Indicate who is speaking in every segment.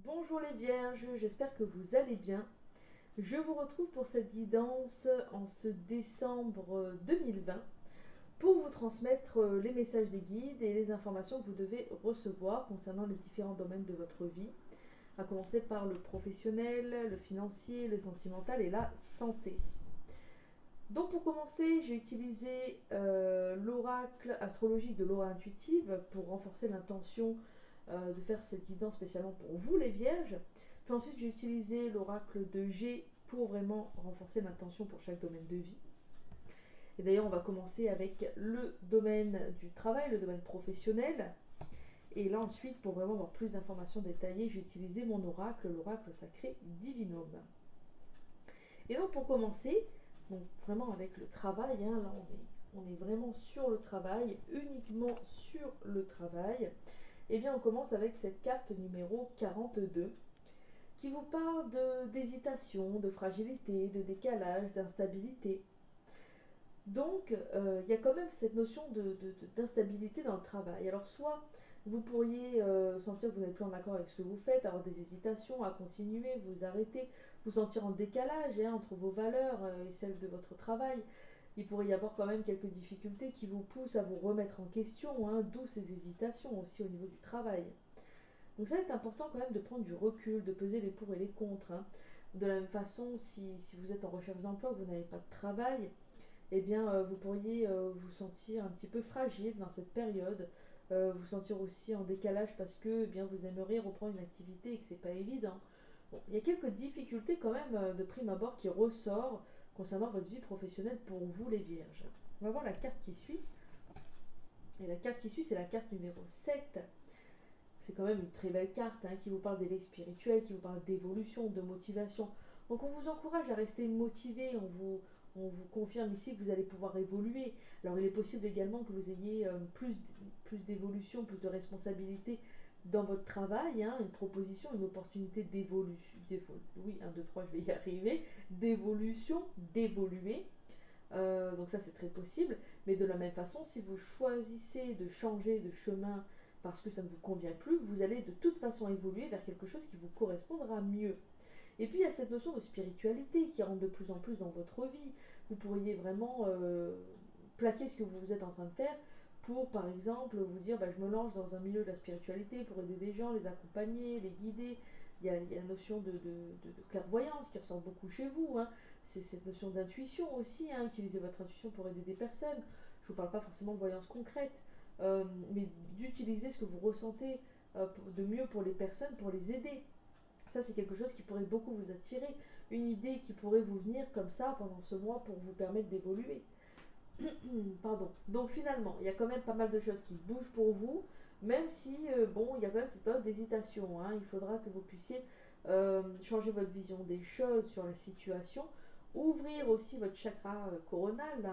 Speaker 1: Bonjour les vierges, j'espère que vous allez bien. Je vous retrouve pour cette guidance en ce décembre 2020 pour vous transmettre les messages des guides et les informations que vous devez recevoir concernant les différents domaines de votre vie, à commencer par le professionnel, le financier, le sentimental et la santé. Donc pour commencer, j'ai utilisé l'oracle astrologique de l'aura intuitive pour renforcer l'intention de faire cette guidance spécialement pour vous les vierges. Puis ensuite j'ai utilisé l'oracle de G pour vraiment renforcer l'intention pour chaque domaine de vie. Et d'ailleurs on va commencer avec le domaine du travail, le domaine professionnel. Et là ensuite pour vraiment avoir plus d'informations détaillées, j'ai utilisé mon oracle, l'oracle sacré Divinum. Et donc pour commencer, donc vraiment avec le travail, hein, là on est vraiment sur le travail, uniquement sur le travail. Eh bien on commence avec cette carte numéro 42 qui vous parle d'hésitation, de fragilité, de décalage, d'instabilité. Donc il y a quand même cette notion d'instabilité dans le travail. Alors soit vous pourriez sentir que vous n'êtes plus en accord avec ce que vous faites, avoir des hésitations à continuer, vous arrêter, vous sentir en décalage entre vos valeurs et celles de votre travail. Il pourrait y avoir quand même quelques difficultés qui vous poussent à vous remettre en question, d'où ces hésitations aussi au niveau du travail. Donc ça c'est important quand même de prendre du recul, de peser les pour et les contre. De la même façon, si vous êtes en recherche d'emploi, que vous n'avez pas de travail, eh bien vous pourriez vous sentir un petit peu fragile dans cette période, vous sentir aussi en décalage parce que bien vous aimeriez reprendre une activité et que c'est pas évident. Bon, il y a quelques difficultés quand même de prime abord qui ressort concernant votre vie professionnelle pour vous les vierges. On va voir la carte qui suit. Et la carte qui suit, c'est la carte numéro 7. C'est quand même une très belle carte qui vous parle d'éveil spirituel, qui vous parle d'évolution, de motivation. Donc on vous encourage à rester motivé, on vous confirme ici que vous allez pouvoir évoluer. Alors il est possible également que vous ayez plus d'évolution, plus de responsabilité dans votre travail, une proposition, une opportunité d'évolution. Oui, 1, 2, 3, je vais y arriver. D'évolution, d'évoluer. Donc ça c'est très possible. Mais de la même façon, si vous choisissez de changer de chemin parce que ça ne vous convient plus, vous allez de toute façon évoluer vers quelque chose qui vous correspondra mieux. Et puis il y a cette notion de spiritualité qui rentre de plus en plus dans votre vie. Vous pourriez vraiment plaquer ce que vous êtes en train de faire pour, par exemple, vous dire je me lance dans un milieu de la spiritualité pour aider des gens, les accompagner, les guider. Il y a la notion de clairvoyance qui ressort beaucoup chez vous. C'est cette notion d'intuition aussi. Utiliser votre intuition pour aider des personnes. Je ne vous parle pas forcément de voyance concrète, mais d'utiliser ce que vous ressentez de mieux pour les personnes, pour les aider. Ça, c'est quelque chose qui pourrait beaucoup vous attirer. Une idée qui pourrait vous venir comme ça pendant ce mois pour vous permettre d'évoluer. Pardon. Donc finalement, il y a quand même pas mal de choses qui bougent pour vous, même si, il y a quand même cette période d'hésitation. Il faudra que vous puissiez changer votre vision des choses sur la situation, ouvrir aussi votre chakra coronal,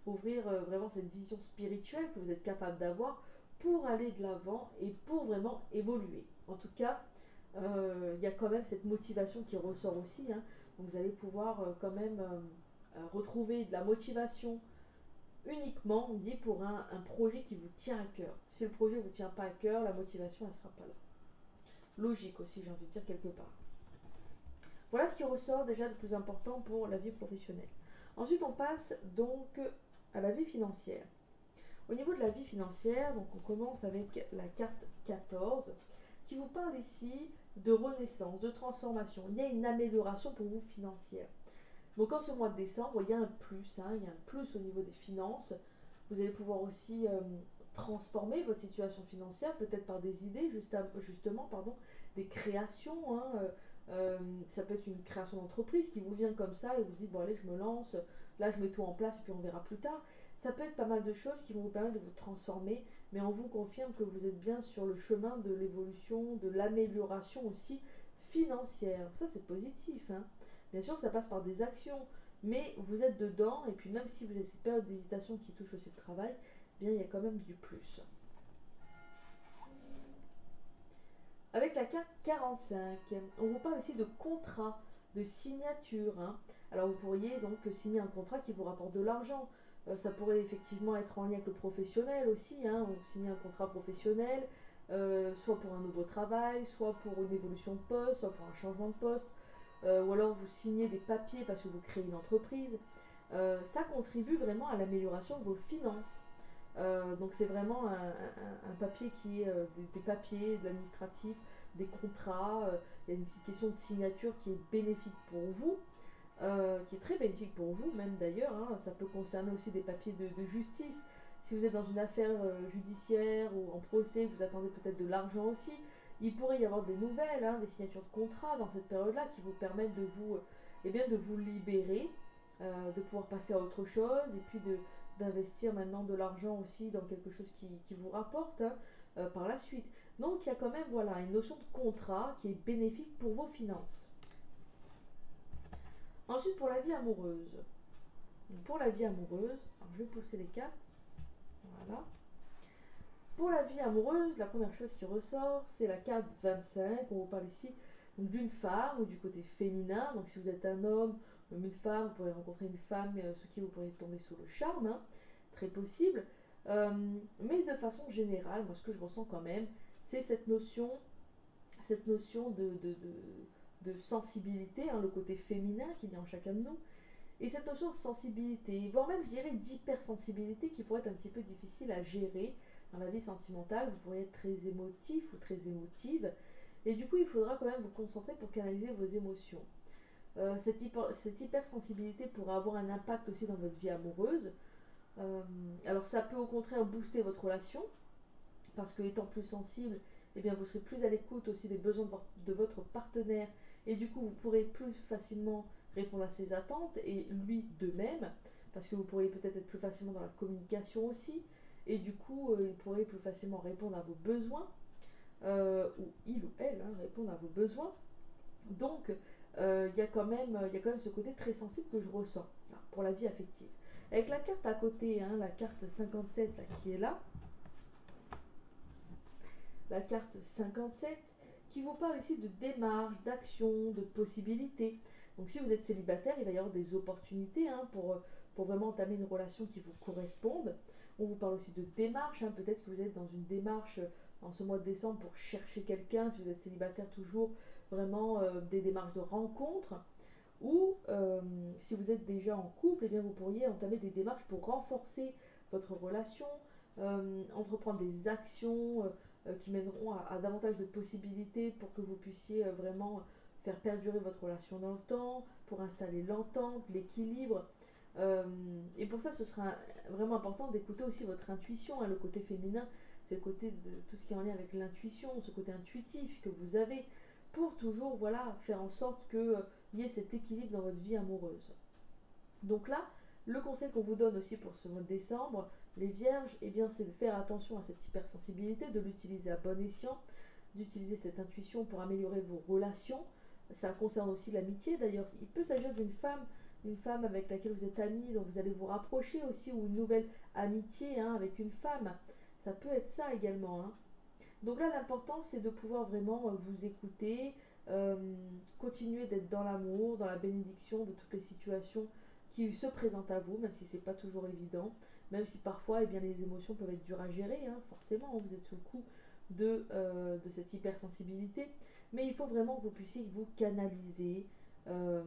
Speaker 1: ouvrir vraiment cette vision spirituelle que vous êtes capable d'avoir pour aller de l'avant et pour vraiment évoluer. En tout cas, il y a quand même cette motivation qui ressort aussi. Donc vous allez pouvoir quand même retrouver de la motivation uniquement, on dit, pour un projet qui vous tient à cœur. Si le projet ne vous tient pas à cœur, la motivation, elle ne sera pas là. Logique aussi, j'ai envie de dire quelque part. Voilà ce qui ressort déjà de plus important pour la vie professionnelle. Ensuite, on passe donc à la vie financière. Au niveau de la vie financière, donc on commence avec la carte 14 qui vous parle ici de renaissance, de transformation. Il y a une amélioration pour vous financière. Donc en ce mois de décembre, il y a un plus, il y a un plus au niveau des finances. Vous allez pouvoir aussi transformer votre situation financière, peut-être par des idées, justement, des créations. Ça peut être une création d'entreprise qui vous vient comme ça et vous dites, bon allez, je me lance, là je mets tout en place et puis on verra plus tard. Ça peut être pas mal de choses qui vont vous permettre de vous transformer, mais on vous confirme que vous êtes bien sur le chemin de l'évolution, de l'amélioration aussi financière. Ça c'est positif. Bien sûr, ça passe par des actions, mais vous êtes dedans, et puis même si vous avez cette période d'hésitation qui touche aussi le travail, bien il y a quand même du plus. Avec la carte 45, on vous parle ici de contrat, de signature. Alors vous pourriez donc signer un contrat qui vous rapporte de l'argent. Ça pourrait effectivement être en lien avec le professionnel aussi, ou signer un contrat professionnel. soit pour un nouveau travail, soit pour une évolution de poste, soit pour un changement de poste, ou alors vous signez des papiers parce que vous créez une entreprise. Ça contribue vraiment à l'amélioration de vos finances. Donc c'est vraiment un papier qui est des papiers, de l'administratif, des contrats. Il y a une question de signature qui est bénéfique pour vous, qui est très bénéfique pour vous même d'ailleurs. Hein. Ça peut concerner aussi des papiers de justice. Si vous êtes dans une affaire judiciaire ou en procès, vous attendez peut-être de l'argent aussi. Il pourrait y avoir des nouvelles, hein, des signatures de contrats dans cette période-là qui vous permettent de vous, de vous libérer, de pouvoir passer à autre chose et puis d'investir maintenant de l'argent aussi dans quelque chose qui vous rapporte, hein, par la suite. Donc il y a quand même voilà, une notion de contrat qui est bénéfique pour vos finances. Ensuite pour la vie amoureuse. Pour la vie amoureuse, alors je vais pousser les cartes. Voilà. Pour la vie amoureuse, la première chose qui ressort, c'est la carte 25. On vous parle ici d'une femme ou du côté féminin. Donc si vous êtes un homme ou une femme, vous pourrez rencontrer une femme sous qui vous pourrez tomber sous le charme, hein, très possible. Mais de façon générale, moi ce que je ressens quand même, c'est cette notion de sensibilité, hein, le côté féminin qu'il y a en chacun de nous. Et cette notion de sensibilité, voire même je dirais d'hypersensibilité qui pourrait être un petit peu difficile à gérer dans la vie sentimentale, vous pourriez être très émotif ou très émotive, et du coup il faudra quand même vous concentrer pour canaliser vos émotions. Cette hypersensibilité pourrait avoir un impact aussi dans votre vie amoureuse. Alors ça peut au contraire booster votre relation, parce que étant plus sensible, eh bien vous serez plus à l'écoute aussi des besoins de votre partenaire, et du coup vous pourrez plus facilement répondre à ses attentes, et lui de même, parce que vous pourriez peut-être être plus facilement dans la communication aussi, et du coup il pourrait plus facilement répondre à vos besoins, ou il ou elle répondre à vos besoins. Donc il y a quand même ce côté très sensible que je ressens là, pour la vie affective. Avec la carte à côté, hein, la carte 57 là, qui est là, la carte 57, qui vous parle ici de démarche, d'action, de possibilités. Donc si vous êtes célibataire, il va y avoir des opportunités, hein, pour vraiment entamer une relation qui vous corresponde. On vous parle aussi de démarche, hein, peut-être que vous êtes dans une démarche en ce mois de décembre pour chercher quelqu'un, si vous êtes célibataire toujours, vraiment des démarches de rencontre. Ou si vous êtes déjà en couple, eh bien vous pourriez entamer des démarches pour renforcer votre relation, entreprendre des actions qui mèneront à davantage de possibilités pour que vous puissiez vraiment faire perdurer votre relation dans le temps, pour installer l'entente, l'équilibre. Et pour ça, ce sera vraiment important d'écouter aussi votre intuition, hein, le côté féminin, c'est le côté de tout ce qui est en lien avec l'intuition, ce côté intuitif que vous avez, pour toujours voilà, faire en sorte qu'il y ait cet équilibre dans votre vie amoureuse. Donc là, le conseil qu'on vous donne aussi pour ce mois de décembre, les vierges, eh bien, c'est de faire attention à cette hypersensibilité, de l'utiliser à bon escient, d'utiliser cette intuition pour améliorer vos relations. Ça concerne aussi l'amitié d'ailleurs. Il peut s'agir d'une femme avec laquelle vous êtes amis, dont vous allez vous rapprocher aussi, ou une nouvelle amitié, hein, avec une femme. Ça peut être ça également, hein. Donc là, l'important, c'est de pouvoir vraiment vous écouter, continuer d'être dans l'amour, dans la bénédiction de toutes les situations qui se présentent à vous, même si c'est pas toujours évident, même si parfois, eh bien, les émotions peuvent être dures à gérer, hein, forcément, hein, vous êtes sous le coup de cette hypersensibilité, mais il faut vraiment que vous puissiez vous canaliser, euh,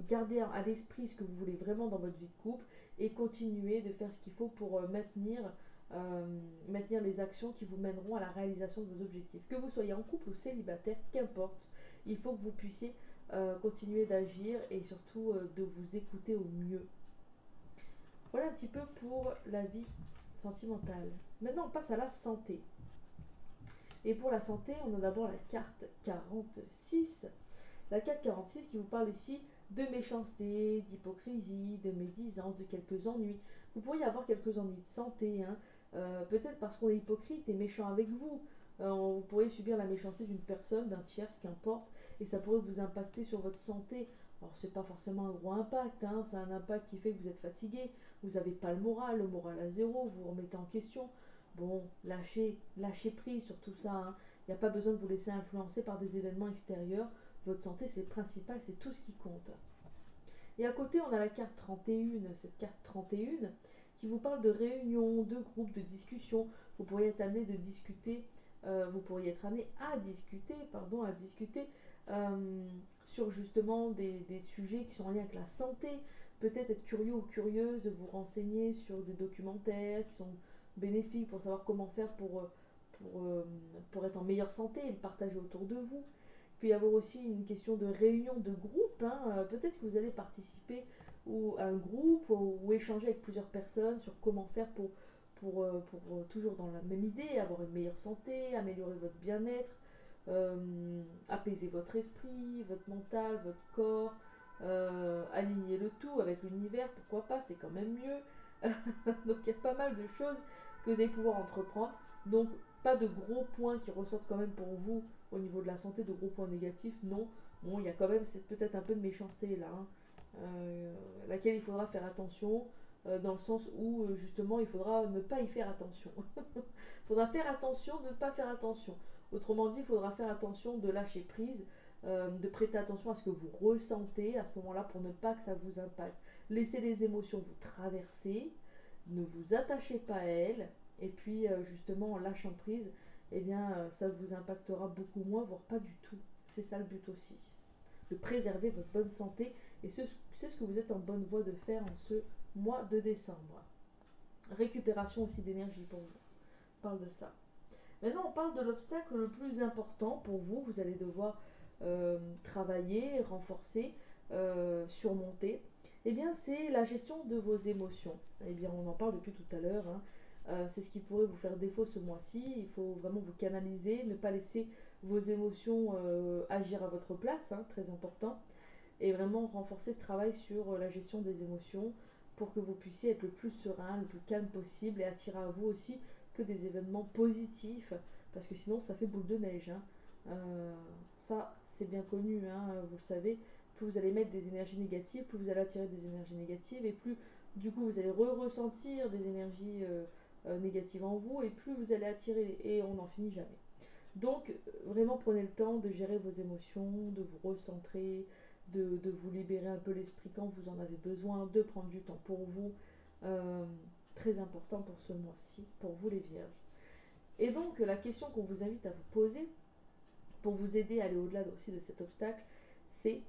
Speaker 1: garder à l'esprit ce que vous voulez vraiment dans votre vie de couple, et continuer de faire ce qu'il faut pour maintenir les actions qui vous mèneront à la réalisation de vos objectifs. Que vous soyez en couple ou célibataire, qu'importe, il faut que vous puissiez continuer d'agir et surtout de vous écouter au mieux. Voilà un petit peu pour la vie sentimentale. Maintenant, on passe à la santé. Et pour la santé, on a d'abord la carte 46. La carte 46 qui vous parle ici de méchanceté, d'hypocrisie, de médisance, de quelques ennuis. Vous pourriez avoir quelques ennuis de santé, hein. Peut-être parce qu'on est hypocrite et méchant avec vous. Vous pourriez subir la méchanceté d'une personne, d'un tiers, qu'importe, et ça pourrait vous impacter sur votre santé. Alors c'est pas forcément un gros impact, hein, c'est un impact qui fait que vous êtes fatigué, vous n'avez pas le moral à zéro, vous vous remettez en question. Bon, lâchez prise sur tout ça, hein. Il n'y a pas besoin de vous laisser influencer par des événements extérieurs. Votre santé, c'est le principal, c'est tout ce qui compte. Et à côté, on a la carte 31, cette carte 31, qui vous parle de réunions, de groupes, de discussions. Vous pourriez être amené de discuter vous pourriez être amené à discuter, sur justement des sujets qui sont en lien avec la santé. Peut-être être curieux ou curieuse de vous renseigner sur des documentaires qui sont bénéfiques pour savoir comment faire pour être en meilleure santé et le partager autour de vous. Il peut y avoir aussi une question de réunion de groupe, hein. Peut-être que vous allez participer à un groupe ou échanger avec plusieurs personnes sur comment faire pour toujours dans la même idée, avoir une meilleure santé, améliorer votre bien-être, apaiser votre esprit, votre mental, votre corps, aligner le tout avec l'univers, pourquoi pas, c'est quand même mieux. Donc il y a pas mal de choses que vous allez pouvoir entreprendre. Donc pas de gros points qui ressortent quand même pour vous au niveau de la santé, de gros points négatifs, non. Bon, il y a quand même peut-être un peu de méchanceté là, hein, laquelle il faudra faire attention, dans le sens où justement il faudra ne pas y faire attention. Il faudra faire attention de ne pas faire attention. Autrement dit, il faudra faire attention de lâcher prise, de prêter attention à ce que vous ressentez à ce moment-là pour ne pas que ça vous impacte. Laissez les émotions vous traverser, ne vous attachez pas à elles, et puis justement en lâchant prise, eh bien ça vous impactera beaucoup moins, voire pas du tout. C'est ça le but aussi, de préserver votre bonne santé, et c'est ce que vous êtes en bonne voie de faire en ce mois de décembre. Récupération aussi d'énergie pour vous. On parle de ça. Maintenant, on parle de l'obstacle le plus important pour vous. Vous allez devoir travailler, renforcer, surmonter. Eh bien, c'est la gestion de vos émotions. Eh bien, on en parle depuis tout à l'heure, hein. C'est ce qui pourrait vous faire défaut ce mois-ci. Il faut vraiment vous canaliser, ne pas laisser vos émotions agir à votre place, hein, très important. Et vraiment renforcer ce travail sur la gestion des émotions pour que vous puissiez être le plus serein, le plus calme possible et attirer à vous aussi que des événements positifs, parce que sinon ça fait boule de neige, hein. Ça c'est bien connu, hein, vous le savez, plus vous allez mettre des énergies négatives, plus vous allez attirer des énergies négatives, et plus du coup vous allez ressentir des énergies négatives en vous, et plus vous allez attirer, et on n'en finit jamais. Donc vraiment prenez le temps de gérer vos émotions, de vous recentrer, de vous libérer un peu l'esprit quand vous en avez besoin, de prendre du temps pour vous. Très important pour ce mois-ci, pour vous les vierges. Et donc la question qu'on vous invite à vous poser, pour vous aider à aller au-delà aussi de cet obstacle, c'est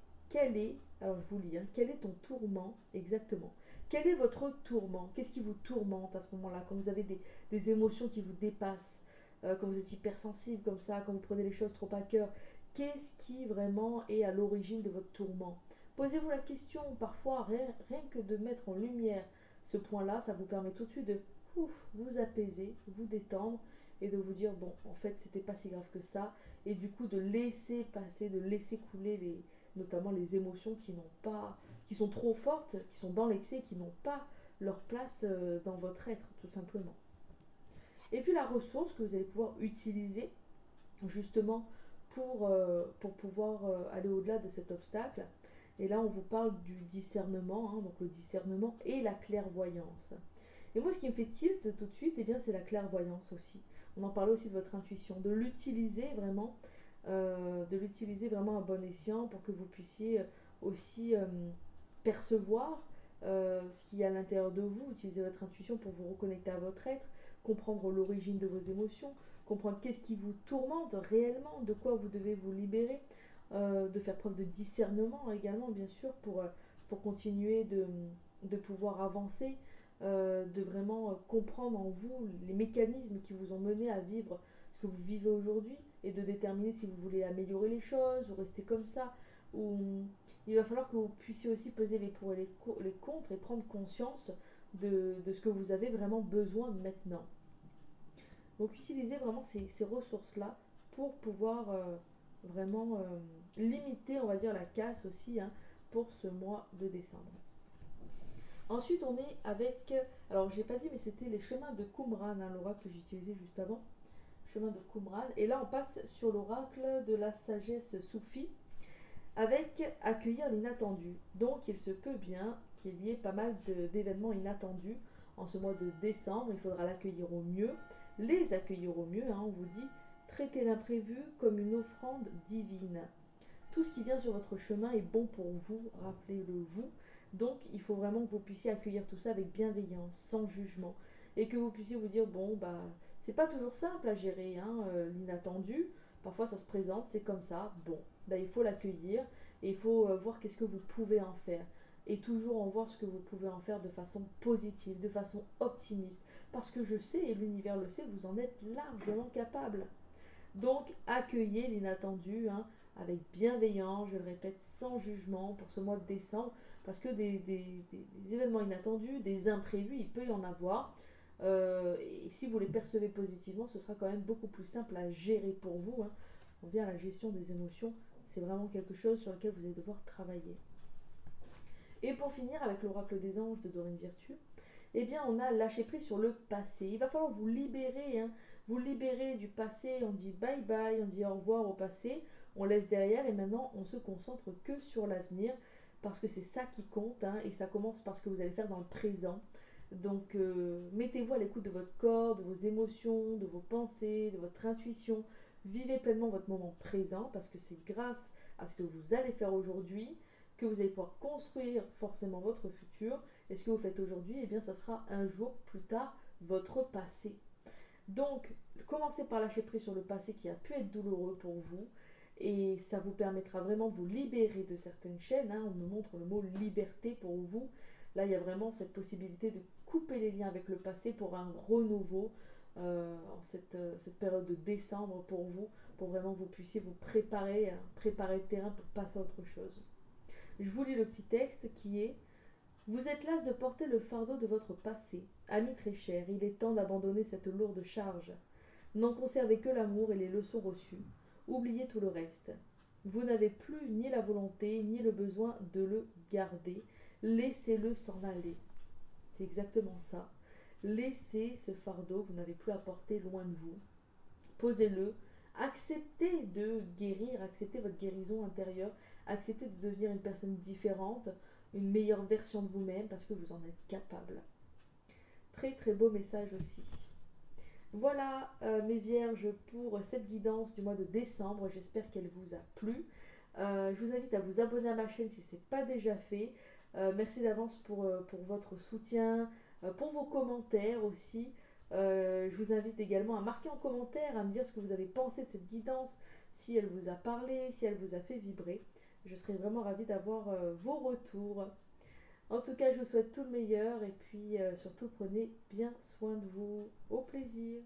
Speaker 1: alors je vous lis, hein, quel est ton tourment exactement? Quel est votre tourment? Qu'est-ce qui vous tourmente à ce moment-là, quand vous avez des émotions qui vous dépassent, quand vous êtes hypersensible comme ça, quand vous prenez les choses trop à cœur? Qu'est-ce qui vraiment est à l'origine de votre tourment? Posez-vous la question, parfois rien que de mettre en lumière ce point-là, ça vous permet tout de suite de vous apaiser, vous détendre et de vous dire bon, en fait, c'était pas si grave que ça, et du coup de laisser passer, de laisser couler notamment les émotions qui sont trop fortes, qui sont dans l'excès, qui n'ont pas leur place dans votre être, tout simplement. Et puis la ressource que vous allez pouvoir utiliser justement pour pouvoir aller au-delà de cet obstacle. Et là, on vous parle du discernement, hein, donc le discernement et la clairvoyance. Et moi, ce qui me fait tilt tout de suite, eh bien, c'est la clairvoyance aussi. On en parlait aussi de votre intuition, de l'utiliser vraiment à bon escient pour que vous puissiez aussi percevoir ce qu'il y a à l'intérieur de vous, utiliser votre intuition pour vous reconnecter à votre être, comprendre l'origine de vos émotions, comprendre qu'est-ce qui vous tourmente réellement, de quoi vous devez vous libérer, de faire preuve de discernement également, bien sûr, pour continuer de pouvoir avancer, de vraiment comprendre en vous les mécanismes qui vous ont mené à vivre ce que vous vivez aujourd'hui, et de déterminer si vous voulez améliorer les choses ou rester comme ça, ou il va falloir que vous puissiez aussi peser les pour et les contre et prendre conscience de ce que vous avez vraiment besoin maintenant. Donc utilisez vraiment ces ressources-là pour pouvoir vraiment limiter, on va dire, la casse aussi, hein, pour ce mois de décembre. Ensuite, on est avec, alors je n'ai pas dit, mais c'était les chemins de Qumran, hein, l'oracle que j'utilisais juste avant, chemin de Qumran. Et là, on passe sur l'oracle de la sagesse soufie, avec accueillir l'inattendu. Donc, il se peut bien qu'il y ait pas mal d'événements inattendus en ce mois de décembre. Il faudra l'accueillir au mieux, les accueillir au mieux, hein, on vous dit, traitez l'imprévu comme une offrande divine. Tout ce qui vient sur votre chemin est bon pour vous, rappelez-le vous. Donc, il faut vraiment que vous puissiez accueillir tout ça avec bienveillance, sans jugement, et que vous puissiez vous dire, bon, bah, C'est pas toujours simple à gérer, hein, l'inattendu. Parfois ça se présente, c'est comme ça. Bon, ben, il faut l'accueillir et il faut voir qu'est-ce que vous pouvez en faire. Et toujours en voir ce que vous pouvez en faire de façon positive, de façon optimiste. Parce que je sais, et l'univers le sait, vous en êtes largement capable. Donc accueillez l'inattendu, hein, avec bienveillance, je le répète, sans jugement pour ce mois de décembre, parce que des événements inattendus, des imprévus, il peut y en avoir. Et si vous les percevez positivement, ce sera quand même beaucoup plus simple à gérer pour vous, hein. On vient à la gestion des émotions, c'est vraiment quelque chose sur lequel vous allez devoir travailler. Et pour finir avec l'oracle des anges de Dorine Virtue, eh bien on a lâché prise sur le passé. Il va falloir vous libérer, hein, vous libérer du passé. On dit bye bye, on dit au revoir au passé, on laisse derrière et maintenant on se concentre que sur l'avenir parce que c'est ça qui compte, hein, et ça commence par ce que vous allez faire dans le présent. Donc mettez-vous à l'écoute de votre corps, de vos émotions, de vos pensées, de votre intuition. Vivez pleinement votre moment présent parce que c'est grâce à ce que vous allez faire aujourd'hui que vous allez pouvoir construire forcément votre futur. Et ce que vous faites aujourd'hui, eh bien, ça sera un jour plus tard votre passé. Donc, commencez par lâcher prise sur le passé qui a pu être douloureux pour vous. Et ça vous permettra vraiment de vous libérer de certaines chaînes, hein. On me montre le mot liberté pour vous. Là, il y a vraiment cette possibilité de couper les liens avec le passé pour un renouveau en cette période de décembre pour vous, pour vraiment vous puissiez vous préparer, hein, préparer le terrain pour passer à autre chose. Je vous lis le petit texte qui est: vous êtes las de porter le fardeau de votre passé. Ami très cher, il est temps d'abandonner cette lourde charge. N'en conservez que l'amour et les leçons reçues. Oubliez tout le reste. Vous n'avez plus ni la volonté ni le besoin de le garder. Laissez-le s'en aller. C'est exactement ça. Laissez ce fardeau que vous n'avez plus à porter loin de vous. Posez-le. Acceptez de guérir, acceptez votre guérison intérieure, acceptez de devenir une personne différente, une meilleure version de vous-même parce que vous en êtes capable. Très très beau message aussi. Voilà mes vierges pour cette guidance du mois de décembre, j'espère qu'elle vous a plu. Je vous invite à vous abonner à ma chaîne si ce n'est pas déjà fait. Merci d'avance pour votre soutien, pour vos commentaires aussi. Je vous invite également à marquer en commentaire, à me dire ce que vous avez pensé de cette guidance, si elle vous a parlé, si elle vous a fait vibrer. Je serais vraiment ravie d'avoir vos retours. En tout cas, je vous souhaite tout le meilleur et puis surtout prenez bien soin de vous. Au plaisir.